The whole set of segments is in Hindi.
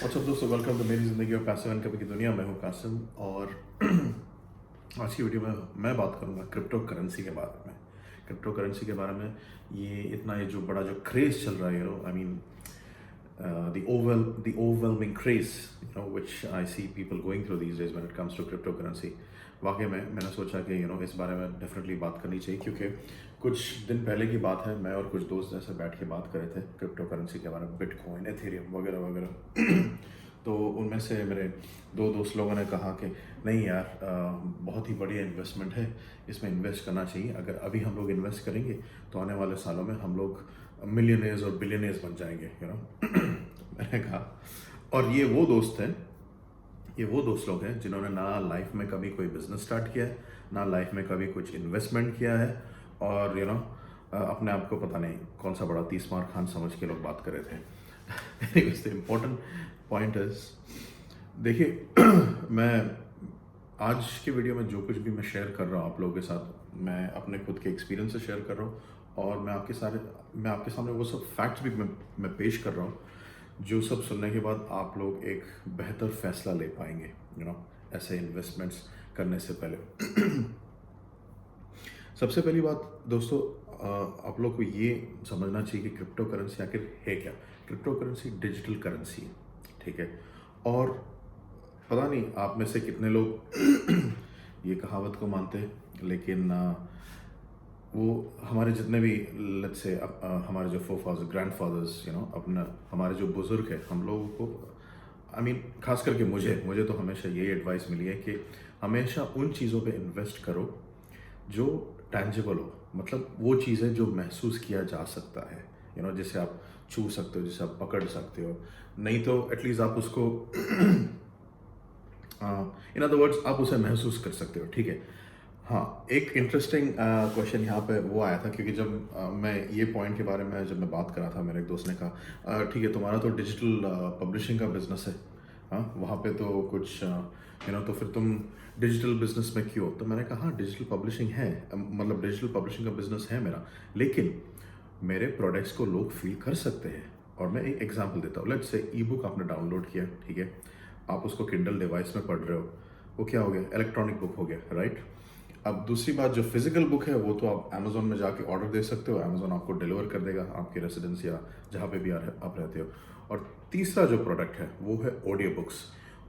व्हाट्सअप दोस्तों, वेलकम टू मेरी ज़िंदगी और पैसिव इनकम की दुनिया में हूँ कासिम। और आज की वीडियो में मैं बात करूँगा क्रिप्टो करेंसी के बारे में। क्रिप्टो करेंसी के बारे में ये जो बड़ा जो क्रेज़ चल रहा है, I mean the overwhelming craze, which I see people going through these days when it comes to cryptocurrency. वाकई में मैंने सोचा कि इस बारे में डेफिनेटली बात करनी चाहिए, क्योंकि कुछ दिन पहले की बात है, मैं और कुछ दोस्त ऐसे बैठ के बात कर रहे थे क्रिप्टो करेंसी के बारे में, बिटकॉइन, एथेरियम वगैरह वगैरह। तो उनमें से मेरे दो दोस्त लोगों ने कहा कि नहीं यार, बहुत ही बढ़िया इन्वेस्टमेंट है, इसमें इन्वेस्ट करना चाहिए। अगर अभी हम लोग इन्वेस्ट करेंगे तो आने वाले सालों में हम लोग मिलियनेयर्स और बिलियनेयर्स बन जाएंगे। मैंने कहा, और ये वो दोस्त लोग हैं जिन्होंने ना लाइफ में कभी कोई बिजनेस स्टार्ट किया है, ना लाइफ में कभी कुछ इन्वेस्टमेंट किया है, और अपने आप को पता नहीं कौन सा बड़ा 30 मार खान समझ के लोग बात कर रहे थे। द इम्पोर्टेंट पॉइंट इज, देखिए मैं आज की वीडियो में जो कुछ भी मैं शेयर कर रहा हूँ आप लोगों के साथ, मैं अपने खुद के एक्सपीरियंस से शेयर कर रहा हूँ, और मैं आपके सामने वो सब फैक्ट्स भी मैं पेश कर रहा हूँ, जो सब सुनने के बाद आप लोग एक बेहतर फैसला ले पाएंगे ऐसे इन्वेस्टमेंट्स करने से पहले। सबसे पहली बात दोस्तों, आप लोग को ये समझना चाहिए कि क्रिप्टो करेंसी आखिर है क्या। क्रिप्टो करेंसी डिजिटल करेंसी है, ठीक है। और पता नहीं आप में से कितने लोग ये कहावत को मानते हैं, लेकिन वो हमारे जितने भी लेट्स से हमारे जो फोरफादर्स, ग्रैंडफादर्स, अपना हमारे जो बुजुर्ग हैं, हम लोगों को खास करके मुझे तो हमेशा यही एडवाइस मिली है कि हमेशा उन चीज़ों पे इन्वेस्ट करो जो टैंजिबल हो, मतलब वो चीज़ें जो महसूस किया जा सकता है, जिसे आप छू सकते हो, जिसे आप पकड़ सकते हो। नहीं तो एटलीस्ट आप उसको इन अदर वर्ड्स आप उसे महसूस कर सकते हो, ठीक है। हाँ, एक इंटरेस्टिंग क्वेश्चन यहाँ पे वो आया था, क्योंकि जब मैं ये पॉइंट के बारे में जब मैं बात कर रहा था, मेरे एक दोस्त ने कहा ठीक है, तुम्हारा तो डिजिटल पब्लिशिंग का बिजनेस है, हाँ वहाँ पे तो कुछ तो फिर तुम डिजिटल बिजनेस में क्यों। तो मैंने कहा हाँ, डिजिटल पब्लिशिंग है, मतलब डिजिटल पब्लिशिंग का बिजनेस है मेरा, लेकिन मेरे प्रोडक्ट्स को लोग फील कर सकते हैं। और मैं एक एग्जांपल देता हूँ। लेट्स से ई बुक आपने डाउनलोड किया, ठीक है, आप उसको किंडल डिवाइस में पढ़ रहे हो, वो क्या हो गया, इलेक्ट्रॉनिक बुक हो गया, राइट। अब दूसरी बात, जो फिजिकल बुक है वो तो आप अमेजोन में जाके ऑर्डर दे सकते हो, अमेजोन आपको डिलीवर कर देगा आपके रेसिडेंस या जहाँ पे भी आप रहते हो। और तीसरा जो प्रोडक्ट है वो है ऑडियो बुक्स।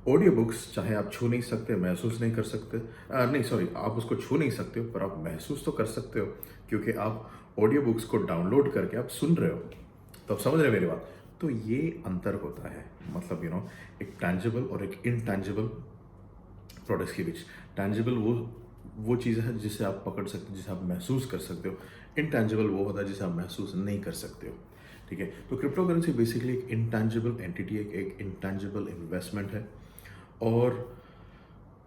ऑडियो बुक्स चाहे आप छू नहीं सकते, महसूस नहीं कर सकते, नहीं सॉरी, आप उसको छू नहीं सकते हो, पर आप महसूस तो कर सकते हो, क्योंकि आप ऑडियो बुक्स को डाउनलोड करके आप सुन रहे हो। तो आप समझ रहे हैं मेरी बात। तो ये अंतर होता है, मतलब एक टैंजिबल और एक इनटैंजिबल प्रोडक्ट्स के बीच। टैंजिबल वो चीज़ है जिसे आप पकड़ सकते हो, जिसे आप महसूस कर सकते हो। इनटैंजिबल वो होता है जिसे आप महसूस नहीं कर सकते हो, ठीक है। तो क्रिप्टो करेंसी बेसिकली एक इनटैंजिबल एंटिटी है, एक इनटैंजिबल इन्वेस्टमेंट है। और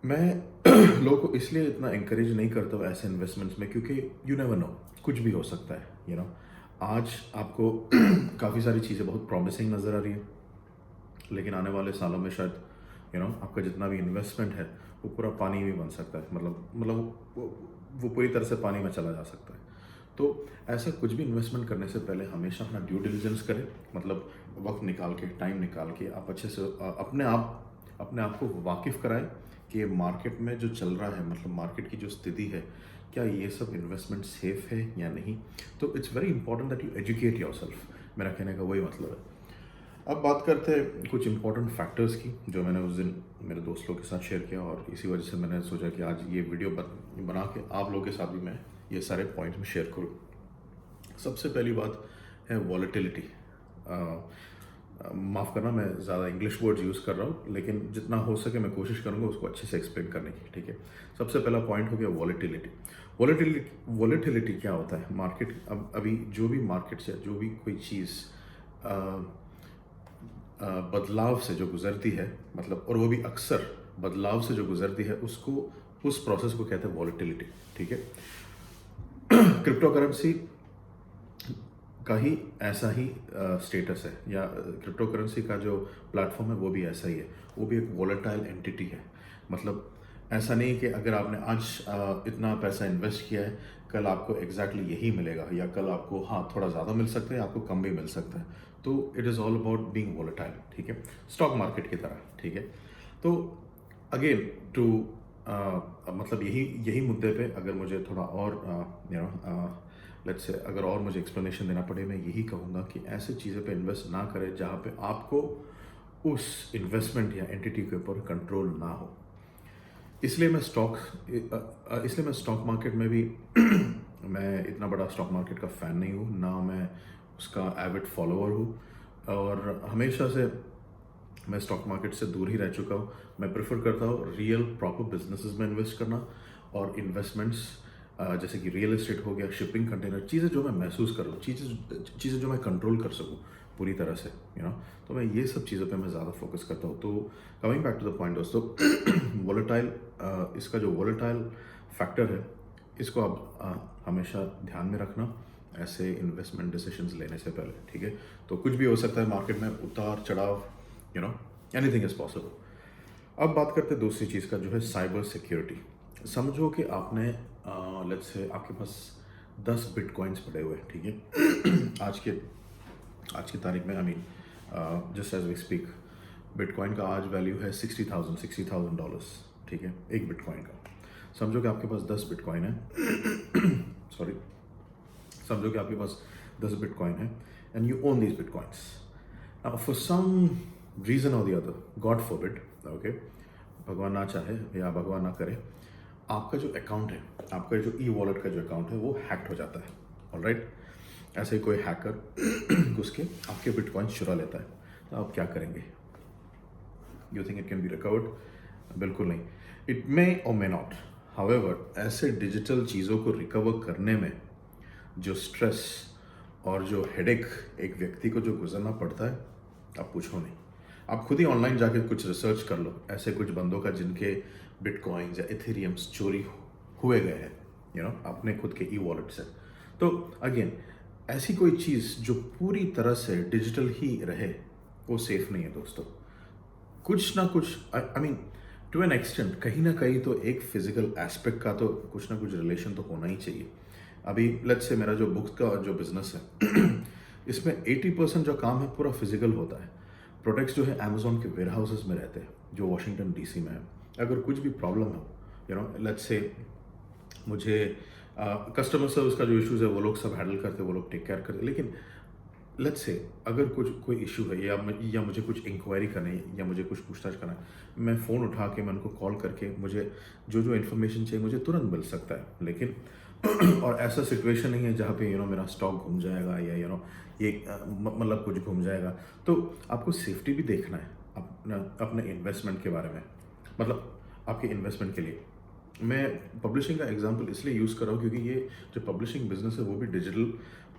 मैं लोगों को इसलिए इतना इंकरेज नहीं करता हूँ ऐसे इन्वेस्टमेंट्स में, क्योंकि यू नेवर नो, कुछ भी हो सकता है। आज आपको काफ़ी सारी चीज़ें बहुत प्रॉमिसिंग नज़र आ रही है, लेकिन आने वाले सालों में शायद आपका जितना भी इन्वेस्टमेंट है वो पूरा पानी में बन सकता है, मतलब वो पूरी तरह से पानी में चला जा सकता है। तो ऐसा कुछ भी इन्वेस्टमेंट करने से पहले हमेशा अपना ड्यू डिलिजेंस करें, मतलब वक्त निकाल के, टाइम निकाल के आप अच्छे से अपने आप को वाकिफ़ कराएं कि मार्केट में जो चल रहा है, मतलब मार्केट की जो स्थिति है, क्या ये सब इन्वेस्टमेंट सेफ है या नहीं। तो it's very important that you educate yourself, मेरा कहने का वही मतलब है। अब बात करते हैं कुछ इंपॉर्टेंट फैक्टर्स की, जो मैंने उस दिन मेरे दोस्तों के साथ शेयर किया, और इसी वजह से मैंने सोचा कि आज ये वीडियो बना के आप लोगों के साथ भी मैं ये सारे पॉइंट्स में शेयर करूँ। सबसे पहली बात है वॉलेटिलिटी। माफ़ करना, मैं ज़्यादा इंग्लिश वर्ड्स यूज़ कर रहा हूँ, लेकिन जितना हो सके मैं कोशिश करूँगा उसको अच्छे से एक्सप्लेन करने की, ठीक है। सबसे पहला पॉइंट हो गया वॉलेटिलिटी। वॉलेटिलिटी क्या होता है, मार्केट अभी जो भी मार्केट से जो भी कोई चीज़ बदलाव से जो गुजरती है, मतलब, और वो भी अक्सर बदलाव से जो गुजरती है, उस प्रोसेस को कहते हैं वॉलेटिलिटी, ठीक है। क्रिप्टो करेंसी का ही ऐसा ही स्टेटस है, या क्रिप्टो करेंसी का जो प्लेटफॉर्म है वो भी ऐसा ही है, वो भी एक वॉलेटाइल एंटिटी है। मतलब ऐसा नहीं कि अगर आपने आज इतना पैसा इन्वेस्ट किया है, कल आपको एग्जैक्टली यही मिलेगा, या कल आपको हाँ थोड़ा ज़्यादा मिल सकता है, आपको कम भी मिल सकता है। तो it is all about being volatile, ठीक है, स्टॉक मार्केट की तरह, ठीक है। तो अगेन टू मतलब यही मुद्दे पे अगर मुझे थोड़ा और लेट्स से अगर और मुझे एक्सप्लेनेशन देना पड़े, मैं यही कहूँगा कि ऐसे चीज़ों पे इन्वेस्ट ना करें जहाँ पे आपको उस इन्वेस्टमेंट या एंटिटी के ऊपर कंट्रोल ना हो। इसलिए मैं स्टॉक मार्केट में भी मैं इतना बड़ा स्टॉक मार्केट का फ़ैन नहीं हूँ, ना मैं उसका एविड फॉलोअर हूँ, और हमेशा से मैं स्टॉक मार्केट से दूर ही रह चुका हूँ। मैं प्रेफर करता हूँ रियल प्रॉपर बिजनेसेस में इन्वेस्ट करना, और इन्वेस्टमेंट्स जैसे कि रियल एस्टेट हो गया, शिपिंग कंटेनर, चीज़ें जो मैं महसूस करूँ, चीज़ें जो मैं कंट्रोल कर सकूँ पूरी तरह से, तो मैं ये सब चीज़ों पे मैं ज़्यादा फोकस करता हूँ। तो coming back to the point दोस्तों, वोलेटाइल, इसका जो वोलेटाइल फैक्टर है, इसको आप हमेशा ध्यान में रखना ऐसे इन्वेस्टमेंट डिसीजंस लेने से पहले, ठीक है। तो कुछ भी हो सकता है मार्केट में, उतार चढ़ाव, एनीथिंग इज पॉसिबल। अब बात करते हैं दूसरी चीज़ का, जो है साइबर सिक्योरिटी। समझो कि आपने लेट्स से आपके पास 10 बिटकॉइंस पड़े हुए हैं, ठीक है। आज की तारीख में, I mean just as we speak, bitcoin का आज वैल्यू है $60,000, ठीक है, एक बिटकॉइन का। समझो कि आपके पास 10 बिटकॉइन है सॉरी, समझो कि आपके पास 10 बिटकॉइन है, and you own these bitcoins. For some reason और the other, god forbid, okay, भगवान ना चाहे या भगवान ना करे, आपका जो अकाउंट है, आपका जो ई वॉलेट का जो अकाउंट है, वो हैक्ड हो जाता है, ऑलराइट। ऐसे ही कोई हैकर घुस के आपके बिटकॉइन चुरा लेता है, तो आप क्या करेंगे? You think it can be recovered? बिल्कुल नहीं। इट मे और मे नॉट। हाउएवर, ऐसे डिजिटल चीज़ों को रिकवर करने में जो स्ट्रेस और जो हेडेक एक व्यक्ति को जो गुजरना पड़ता है, आप पूछो नहीं। आप खुद ही ऑनलाइन जाके कुछ रिसर्च कर लो, ऐसे कुछ बंदों का जिनके बिटकॉइंस या इथेरियम्स चोरी हुए गए हैं, अपने खुद के ई वॉलेट से। तो अगेन, ऐसी कोई चीज़ जो पूरी तरह से डिजिटल ही रहे, वो सेफ नहीं है दोस्तों। कुछ ना कुछ, I mean to an extent, कहीं ना कहीं तो एक फिजिकल एस्पेक्ट का तो कुछ ना कुछ रिलेशन तो होना ही चाहिए। अभी लेट्स से मेरा जो बुक्स का जो बिजनेस है इसमें 80% जो काम है पूरा फिजिकल होता है। प्रोडक्ट्स जो है अमेजोन के वेयर हाउसेस में रहते हैं, जो वाशिंगटन डीसी में है। अगर कुछ भी प्रॉब्लम हो, लेट्स से मुझे कस्टमर सर्विस का जो इश्यूज़ है वो लोग सब हैंडल करते, वो लोग टेक केयर करते, लेकिन लेट्स से अगर कोई इशू है, या मुझे कुछ इंक्वायरी करनी है, या मुझे कुछ पूछताछ करना है, मैं फ़ोन उठा के मैं उनको कॉल करके मुझे जो इन्फॉर्मेशन चाहिए मुझे तुरंत मिल सकता है। लेकिन और ऐसा सिचुएशन नहीं है जहाँ पे मेरा स्टॉक घूम जाएगा, या ये मतलब कुछ घूम जाएगा। तो आपको सेफ्टी भी देखना है अपने इन्वेस्टमेंट के बारे में, मतलब आपके इन्वेस्टमेंट के लिए। मैं पब्लिशिंग का एग्जांपल इसलिए यूज़ कर रहा हूँ क्योंकि ये जो पब्लिशिंग बिजनेस है वो भी डिजिटल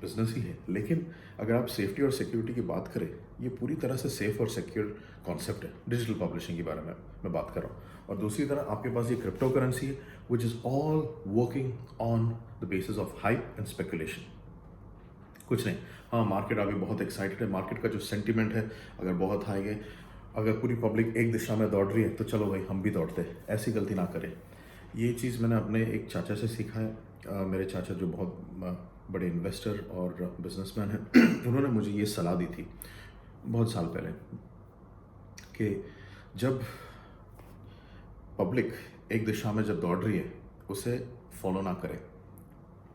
बिजनेस ही है, लेकिन अगर आप सेफ्टी और सिक्योरिटी की बात करें, ये पूरी तरह से सेफ और सिक्योर कॉन्सेप्ट है। डिजिटल पब्लिशिंग के बारे में मैं बात कर रहा हूँ। और दूसरी तरफ आपके पास ये क्रिप्टो करेंसी है, which is all working on the basis of hype and speculation. कुछ नहीं, हाँ, मार्केट अभी बहुत एक्साइटेड है, मार्केट का जो सेंटिमेंट है अगर बहुत हाई है, अगर पूरी पब्लिक एक दिशा में दौड़ रही है तो चलो भाई हम भी दौड़ते हैं, ऐसी गलती ना करें। ये चीज़ मैंने अपने एक चाचा से सीखा है। मेरे चाचा जो बहुत बड़े इन्वेस्टर और बिजनेसमैन हैं उन्होंने मुझे ये सलाह दी थी बहुत साल पहले कि जब पब्लिक एक दिशा में जब दौड़ रही है उसे फॉलो ना करें,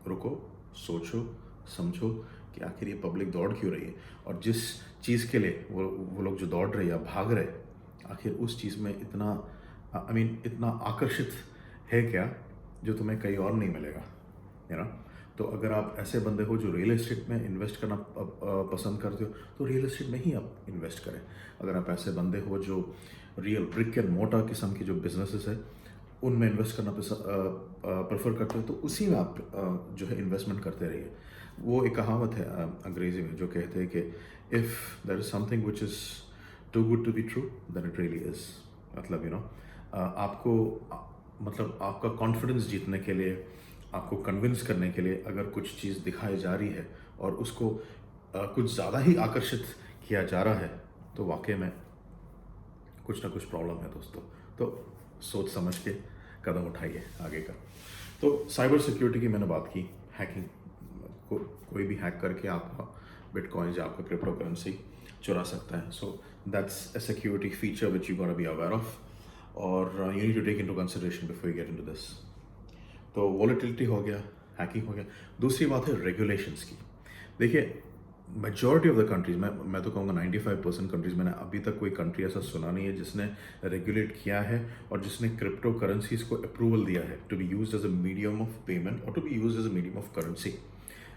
रुको, सोचो, समझो कि आखिर ये पब्लिक दौड़ क्यों रही है, और जिस चीज़ के लिए वो लोग जो दौड़ रहे या भाग रहे, आखिर उस चीज़ में इतना इतना आकर्षित है क्या जो तुम्हें कहीं और नहीं मिलेगा, तो अगर आप ऐसे बंदे हो जो रियल एस्टेट में इन्वेस्ट करना पसंद करते हो, तो रियल एस्टेट में ही आप इन्वेस्ट करें। अगर आप ऐसे बंदे हो जो रियल ब्रिक एंड मोटर किस्म की जो बिजनेसेस है उनमें इन्वेस्ट करना प्रेफर करते हो, तो उसी में आप जो है इन्वेस्टमेंट करते रहिए। वो एक कहावत है अंग्रेजी में जो कहते हैं कि if there is something which is too good to be true then it really is. मतलब आपको मतलब आपका कॉन्फिडेंस जीतने के लिए, आपको कन्विंस करने के लिए अगर कुछ चीज़ दिखाई जा रही है और उसको कुछ ज़्यादा ही आकर्षित किया जा रहा है, तो वाकई में कुछ ना कुछ प्रॉब्लम है दोस्तों। तो सोच समझ के कदम उठाइए आगे का। तो साइबर सिक्योरिटी की मैंने बात की, हैकिंग कोई भी हैक करके आपका बिटकॉइन या आपका क्रिप्टो करेंसी चुरा सकता है. So that's a security feature which you gotta be aware of, और you need to take into consideration before you get into this. तो वॉलेटिलिटी हो गया, हैकिंग हो गया. दूसरी बात है रेगुलेशंस की. देखिए, मेजॉरिटी ऑफ द कंट्रीज, मैं तो कहूँगा 95% कंट्रीज, मैंने अभी तक कोई कंट्री ऐसा सुना नहीं है जिसने रेगुलेट किया है और जिसने क्रिप्टो करेंसीज को अप्रूवल दिया है to be used as a medium of payment और to be used as a medium of currency.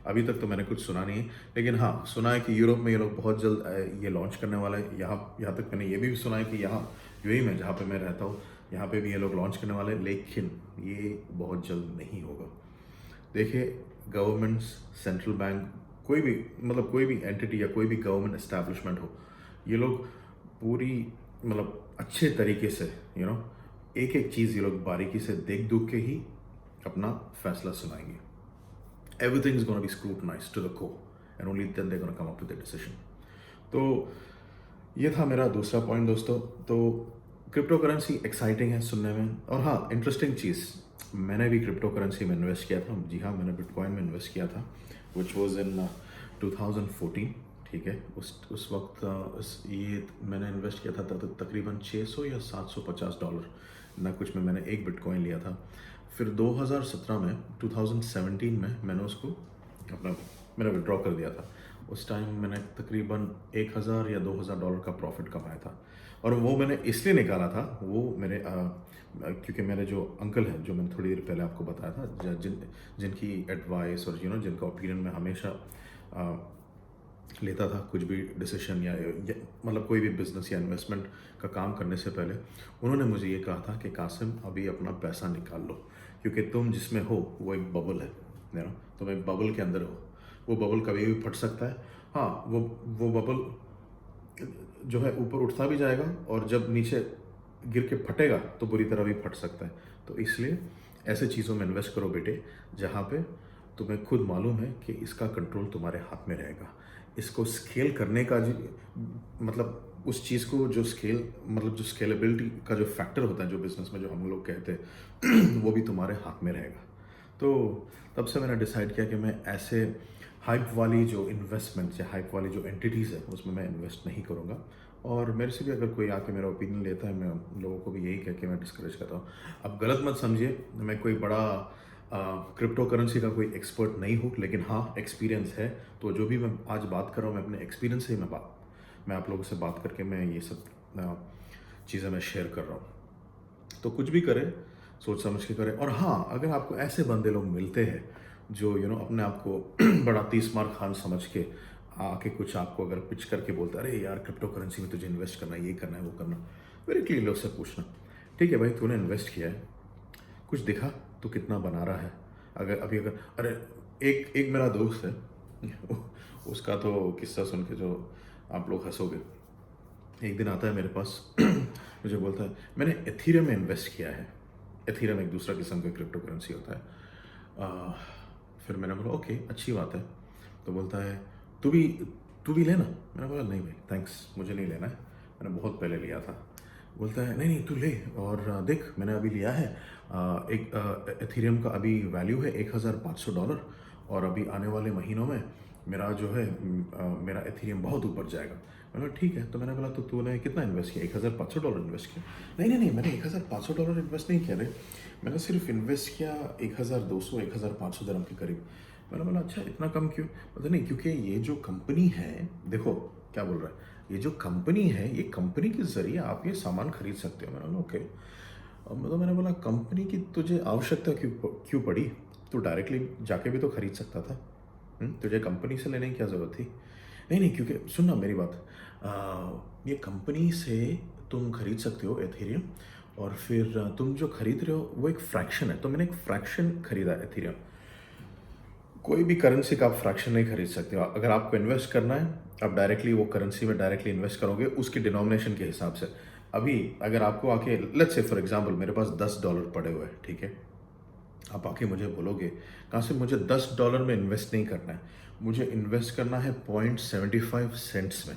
अभी तक तो मैंने कुछ सुना नहीं है, लेकिन हाँ, सुना है कि यूरोप में ये लोग बहुत जल्द ये लॉन्च करने वाला है. यहाँ तक मैंने ये भी सुना है कि यहाँ यूएई में, जहाँ पे मैं रहता हूँ, यहाँ पे भी ये लोग लॉन्च करने वाले हैं, लेकिन ये बहुत जल्द नहीं होगा. देखिए, गवर्नमेंट्स, सेंट्रल बैंक, कोई भी, मतलब कोई भी एंटिटी या कोई भी गवर्नमेंट एस्टैब्लिशमेंट हो, ये लोग पूरी, मतलब अच्छे तरीके से एक एक चीज़ ये लोग बारीकी से देख दुख के ही अपना फैसला सुनाएंगे. Everything is gonna be scrutinized to the core and only then they gonna come up with the decision. तो ये था मेरा दूसरा पॉइंट दोस्तों. तो क्रिप्टो करेंसी एक्साइटिंग है सुनने में. और हाँ, इंटरेस्टिंग चीज़, मैंने भी क्रिप्टो करेंसी में इन्वेस्ट किया था. जी हाँ, मैंने बिटकॉइन में इन्वेस्ट किया था, विच वॉज इन 2014. ठीक है, उस वक्त ये मैंने इन्वेस्ट किया था तकरीबन $600 या $750 ना कुछ में मैंने एक बिटकॉइन लिया था. फिर 2017 में, 2017 में मैंने उसको मैंने विड्रॉ कर दिया था. उस टाइम मैंने तकरीबन $1000 या $2000 का प्रॉफिट कमाया था. और वो मैंने इसलिए निकाला था, वो मेरे क्योंकि मेरे जो अंकल हैं, जो मैंने थोड़ी देर पहले आपको बताया था, जिनकी एडवाइस और जिनका ओपिनियन मैं हमेशा लेता था कुछ भी डिसीजन या मतलब कोई भी बिजनेस या इन्वेस्टमेंट का काम करने से पहले, उन्होंने मुझे ये कहा था कि कासिम, अभी अपना पैसा निकाल लो, क्योंकि तुम जिसमें हो वो एक बबल है. तुम एक बबल के अंदर हो. वो बबल कभी भी फट सकता है. हाँ, वो बबल जो है ऊपर उठता भी जाएगा, और जब नीचे गिर के फटेगा तो बुरी तरह भी फट सकता है. तो इसलिए ऐसे चीज़ों में इन्वेस्ट करो बेटे, जहाँ पे तुम्हें खुद मालूम है कि इसका कंट्रोल तुम्हारे हाथ में रहेगा. इसको स्केल करने का मतलब उस चीज़ को जो जो स्केलेबिलिटी का जो फैक्टर होता है जो बिजनेस में, जो हम लोग कहते हैं वो भी तुम्हारे हाथ में रहेगा. तो तब से मैंने डिसाइड किया कि मैं ऐसे हाइप वाली जो इन्वेस्टमेंट्स या हाइप वाली जो एंटिटीज़ है उसमें मैं इन्वेस्ट नहीं करूँगा. और मेरे से भी अगर कोई आके मेरा ओपिनियन लेता है, मैं लोगों को भी यही कह के मैं डिस्करेज करता हूँ. अब गलत मत समझिए, मैं कोई बड़ा क्रिप्टो करेंसी का कोई एक्सपर्ट नहीं हूँ, लेकिन हाँ, एक्सपीरियंस है. तो जो भी मैं आज बात कर रहा हूँ, मैं अपने एक्सपीरियंस से ही मैं आप लोगों से बात करके मैं ये सब चीज़ें मैं शेयर कर रहा हूँ. तो कुछ भी करें, सोच समझ के करें. और हाँ, अगर आपको ऐसे बंदे लोग मिलते हैं जो अपने आप को बड़ा 30 मार खान समझ के आके कुछ आपको अगर पिच करके बोलता है, अरे यार क्रिप्टो करेंसी में तुझे इन्वेस्ट करना है, ये करना है, वो करना, वेरी क्लियरली उससे पूछना, ठीक है भाई, तूने इन्वेस्ट किया है, कुछ दिखा तो कितना बना रहा है. अगर अरे एक मेरा दोस्त है उसका तो किस्सा सुन के जो आप लोग हंसोगे. एक दिन आता है मेरे पास मुझे बोलता है, मैंने एथीरियम में इन्वेस्ट किया है. एथीरियम एक दूसरा किस्म का क्रिप्टो करेंसी होता है. फिर मैंने बोला ओके, अच्छी बात है. तो बोलता है, तू भी लेना. मैंने बोला नहीं भाई थैंक्स, मुझे नहीं लेना है, मैंने बहुत पहले लिया था. बोलता है नहीं तू ले, और देख मैंने अभी लिया है. एक एथीरियम का अभी वैल्यू है $1500, और अभी आने वाले महीनों में मेरा जो है मेरा एथीरियम बहुत ऊपर जाएगा. मैंने बोला ठीक है. तो मैंने बोला तो तूने कितना इन्वेस्ट किया? $1500 इन्वेस्ट किया? नहीं, मैंने $1500 इन्वेस्ट नहीं किया रे, मैंने सिर्फ इन्वेस्ट किया 1200 1500 दिरहम के करीब. मैंने बोला अच्छा, इतना कम क्यों? पता नहीं, क्योंकि ये जो कंपनी है, देखो क्या बोल रहा है, ये जो कंपनी है, ये कंपनी के जरिए आप ये सामान खरीद सकते हो. मैंने बोला ओके. मैंने बोला कंपनी की तुझे आवश्यकता क्यों पड़ी? तू डायरेक्टली जाके भी तो खरीद सकता था. तुझे कंपनी से लेने की क्या ज़रूरत थी? नहीं, क्योंकि सुनना मेरी बात, ये कंपनी से तुम खरीद सकते हो एथेरियम, और फिर तुम जो खरीद रहे हो वो एक फ्रैक्शन है. तो मैंने एक फ्रैक्शन खरीदा एथेरियम. कोई भी करेंसी का आप फ्रैक्शन नहीं खरीद सकते हो. अगर आपको इन्वेस्ट करना है, आप डायरेक्टली वो करेंसी में डायरेक्टली इन्वेस्ट करोगे उसकी डिनोमिनेशन के हिसाब से. अभी अगर आपको आके लेट्स से फॉर एग्जांपल मेरे पास $10 पड़े हुए हैं, ठीक है, आप आके मुझे बोलोगे कहाँ से, मुझे $10 में इन्वेस्ट नहीं करना है, मुझे इन्वेस्ट करना है 0.75 सेंट्स में.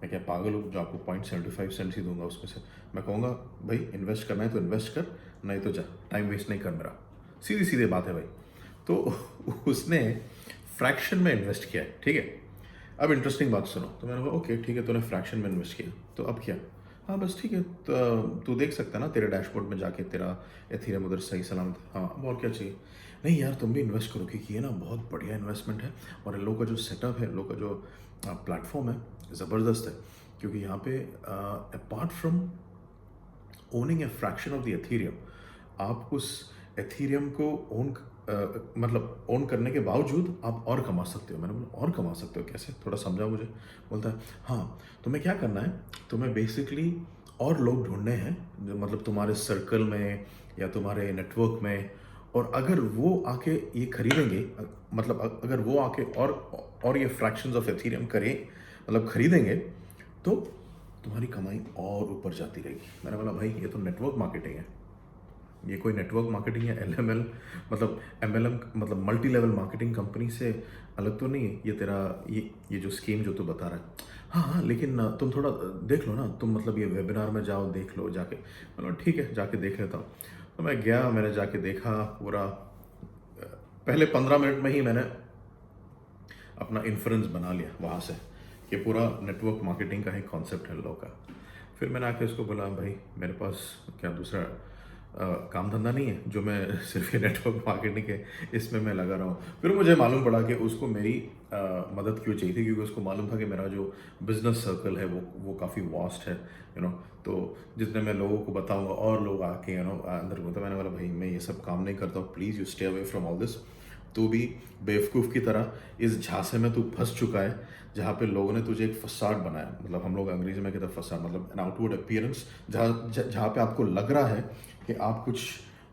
मैं क्या पागल हूँ जो आपको 0.75 सेंट्स ही दूंगा उसमें से? मैं कहूँगा भाई इन्वेस्ट करना है तो इन्वेस्ट कर, नहीं तो जा, टाइम वेस्ट नहीं कर मेरा. सीधी बात है भाई. तो उसने फ्रैक्शन में इन्वेस्ट किया है, ठीक है. अब इंटरेस्टिंग बात सुनो। तो मैंने कहा ओके ठीक है, तूने फ्रैक्शन में इन्वेस्ट किया, तो अब क्या? हाँ बस ठीक है, तो तू देख सकता है ना तेरे डैशबोर्ड में जाके तेरा एथीरियम उधर सही सलामत है। हाँ अब और क्या चाहिए? नहीं यार तुम भी इन्वेस्ट करो, क्योंकि ये ना बहुत बढ़िया इन्वेस्टमेंट है, और इन लोगों का जो सेटअप है, इन लोगों का जो प्लेटफॉर्म है, ज़बरदस्त है। क्योंकि यहाँ पे apart from owning a fraction of the Ethereum, आप उस एथीरियम को ओन मतलब ओन करने के बावजूद आप और कमा सकते हो। मैंने बोला और कमा सकते हो कैसे, थोड़ा समझाओ मुझे। बोलता है हाँ, तुम्हें क्या करना है, तुम्हें बेसिकली और लोग ढूंढने हैं जो मतलब तुम्हारे सर्कल में या तुम्हारे नेटवर्क में, और अगर वो आके ये खरीदेंगे, मतलब अगर वो आके और ये फ्रैक्शंस ऑफ एथीरियम करें, मतलब खरीदेंगे, तो तुम्हारी कमाई और ऊपर जाती रहेगी। मैंने बोला भाई ये तो नेटवर्क मार्केटिंग है, ये कोई नेटवर्क मार्केटिंग या एलएमएल मतलब एमएलएम मतलब मल्टी लेवल मार्केटिंग कंपनी से अलग तो नहीं है ये तेरा ये जो स्कीम जो तू बता रहा है। हाँ हाँ लेकिन तुम थोड़ा देख लो ना, तुम मतलब ये वेबिनार में जाओ, देख लो जाके। मतलब ठीक है जाके देख लेता हूँ। तो मैं गया, मैंने जाके देखा पूरा। पहले 15 मिनट में ही मैंने अपना इन्फ्रेंस बना लिया वहाँ से कि पूरा नेटवर्क मार्केटिंग का ही कॉन्सेप्ट है लोगों का। फिर मैंने आके उसको बोला भाई मेरे पास क्या दूसरा काम धंधा नहीं है जो मैं सिर्फ ये नेटवर्क मार्केटिंग के इसमें मैं लगा रहा हूँ। फिर मुझे मालूम पड़ा कि उसको मेरी मदद क्यों चाहिए थी, क्योंकि उसको मालूम था कि मेरा जो बिजनेस सर्कल है वो काफ़ी वास्ट है, यू नो। तो जितने मैं लोगों को बताऊंगा और लोग आके यू नो अंदर को, तो मैंने बोला भाई मैं ये सब काम नहीं करता हूँ, please you stay away from all this. तू भी बेवकूफ़ की तरह इस झांसे में तू फंस चुका है, जहाँ पे लोगों ने तुझे एक फसाड बनाया, मतलब हम लोग अंग्रेजी में कहते हैं फसाड, मतलब एन आउटवर्ड अपीयरेंस, जहाँ पे आपको लग रहा है कि आप कुछ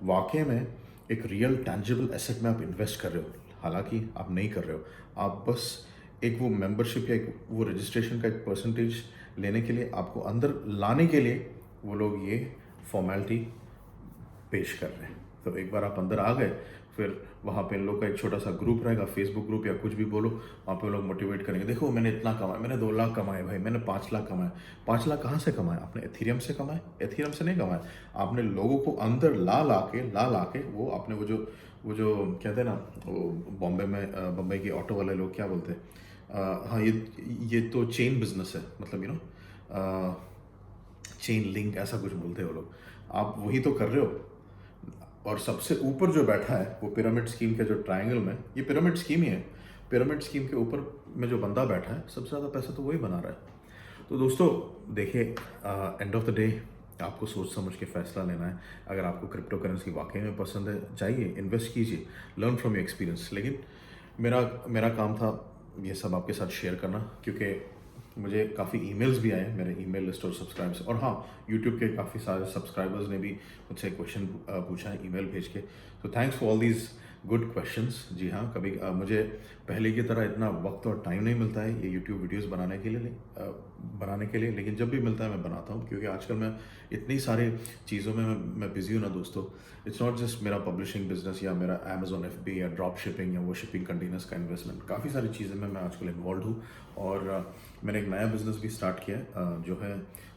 वाकई में एक रियल टैंजिबल एसेट में आप इन्वेस्ट कर रहे हो, हालांकि आप नहीं कर रहे हो। आप बस एक वो मेंबरशिप या एक वो रजिस्ट्रेशन का एक परसेंटेज लेने के लिए, आपको अंदर लाने के लिए वो लोग ये फॉर्मेलिटी पेश कर रहे हैं। तो एक बार आप अंदर आ गए, फिर वहाँ पे इन लोग का एक छोटा सा ग्रुप रहेगा, फेसबुक ग्रुप या कुछ भी बोलो, वहाँ पे लोग मोटिवेट करेंगे, देखो मैंने इतना कमाया, मैंने 2 लाख कमाए भाई, मैंने 5 लाख कमाए। 5 लाख कहाँ से कमाए? आपने एथीरियम से कमाए? एथीरियम से नहीं कमाए, आपने लोगों को अंदर ला के वो आपने वो जो कहते हैं ना, वो बॉम्बे में बम्बई के ऑटो वाले लोग क्या बोलते हैं, हाँ ये तो चेन बिजनेस है, मतलब यू नो चेन लिंक ऐसा कुछ बोलते हैं वो लोग। आप वही तो कर रहे हो। और सबसे ऊपर जो बैठा है वो पिरामिड स्कीम के जो ट्रायंगल में, ये पिरामिड स्कीम ही है, पिरामिड स्कीम के ऊपर में जो बंदा बैठा है सबसे ज़्यादा पैसा तो वही बना रहा है। तो दोस्तों देखिए, एंड ऑफ द डे आपको सोच समझ के फैसला लेना है। अगर आपको क्रिप्टो करेंसी वाकई में पसंद है, जाइए इन्वेस्ट कीजिए, लर्न फ्रॉम योर एक्सपीरियंस। लेकिन मेरा मेरा काम था ये सब आपके साथ शेयर करना, क्योंकि मुझे काफ़ी ईमेल्स भी आए मेरे ईमेल लिस्ट और सब्सक्राइबर्स, और हाँ यूट्यूब के काफ़ी सारे सब्सक्राइबर्स ने भी मुझसे क्वेश्चन पूछा है ईमेल भेज के। तो thanks for all these good questions. जी हाँ, कभी मुझे पहले की तरह इतना वक्त और टाइम नहीं मिलता है ये यूट्यूब वीडियोस बनाने के लिए, लेकिन जब भी मिलता है मैं बनाता हूँ, क्योंकि आजकल मैं इतनी सारी चीज़ों में मैं बिजी हूँ ना दोस्तों। इट्स नॉट जस्ट मेरा पब्लिशिंग बिजनेस या मेरा अमेजोन एफबी या ड्रॉप शिपिंग या वो शिपिंग कंटेनर्स का इन्वेस्टमेंट, काफ़ी सारी चीज़ें में मैं आजकल इन्वॉल्व हूँ। और मैंने एक नया बिजनेस भी स्टार्ट किया है जो है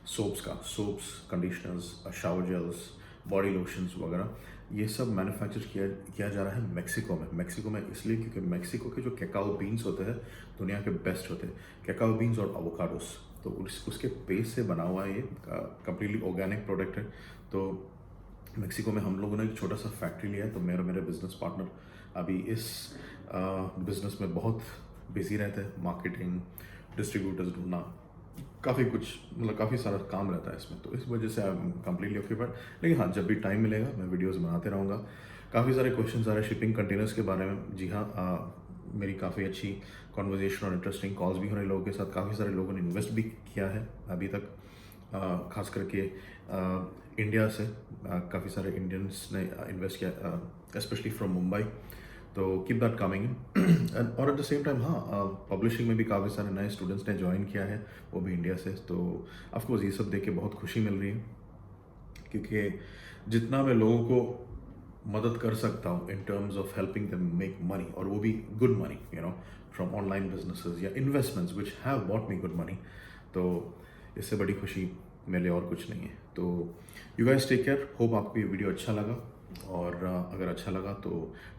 सोप्स का, soaps, conditioners, shower gels, body lotions वगैरह, ये सब मैन्युफैक्चर किया जा रहा है मेक्सिको में इसलिए क्योंकि मेक्सिको के जो कैकाओ बीन्स होते हैं दुनिया के बेस्ट होते हैं, कैकाओ बीन्स और एवोकाडोस। तो उसके पेस्ट से बना हुआ है, ये कम्प्लीटली ऑर्गेनिक प्रोडक्ट है। तो मेक्सिको में हम लोगों ने एक छोटा सा फैक्ट्री लिया है, तो मेरे बिजनेस पार्टनर अभी इस बिजनेस में बहुत बिजी रहते हैं, मार्केटिंग, डिस्ट्रीब्यूटर्स ढूंढना, काफ़ी कुछ मतलब काफ़ी सारा काम रहता है इसमें, तो इस वजह से आई एम कम्प्लीटली ऑक्यूपाइड। लेकिन हाँ, जब भी टाइम मिलेगा मैं वीडियोस बनाते रहूँगा। काफ़ी सारे क्वेश्चन आ रहे हैं शिपिंग कंटेनर्स के बारे में। जी हाँ, मेरी काफ़ी अच्छी कॉन्वर्जेशन और इंटरेस्टिंग कॉल्स भी हो रहे लोगों के साथ। काफ़ी सारे लोगों ने इन्वेस्ट भी किया है अभी तक, खास करके इंडिया से काफ़ी सारे इंडियंस ने इन्वेस्ट किया, स्पेशली फ्रॉम मुंबई। तो कीप दैट कमिंग इन। और एट द सेम टाइम हाँ, पब्लिशिंग में भी काफ़ी सारे नए स्टूडेंट्स ने ज्वाइन किया है, वो भी इंडिया से। तो ऑफकोर्स ये सब देख के बहुत खुशी मिल रही है, क्योंकि जितना मैं लोगों को मदद कर सकता हूँ in terms of helping them make money, और वो भी good money, you know, from online businesses या investments which have bought me good money, तो इससे बड़ी खुशी मेरे लिए और कुछ नहीं है। तो you guys take care, hope आपको ये वीडियो अच्छा लगा। और अगर अच्छा लगा तो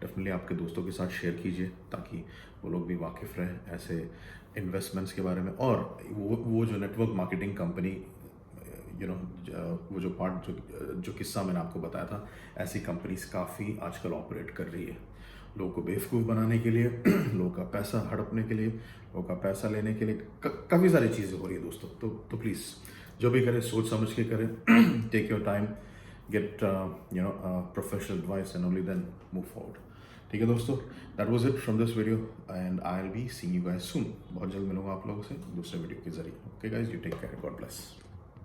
डेफिनेटली आपके दोस्तों के साथ शेयर कीजिए ताकि वो लोग भी वाकिफ़ रहें ऐसे इन्वेस्टमेंट्स के बारे में। और वो जो नेटवर्क मार्केटिंग कंपनी, वो जो पार्ट जो किस्सा मैंने आपको बताया था, ऐसी कंपनीज काफ़ी आजकल ऑपरेट कर रही है लोगों को बेवकूफ़ बनाने के लिए, लोगों का पैसा हड़पने के लिए, लोगों का पैसा लेने के लिए, काफ़ी सारी चीज़ें हो रही है दोस्तों। तो प्लीज़ जो भी करें सोच समझ के करें, take your time, get professional advice and only then move forward. ठीक है दोस्तों, that was it from this video and I will be seeing you guys सून। बहुत जल्द मिलूंगा आप लोगों से दूसरे वीडियो के जरिए। Okay guys, you take care, God bless.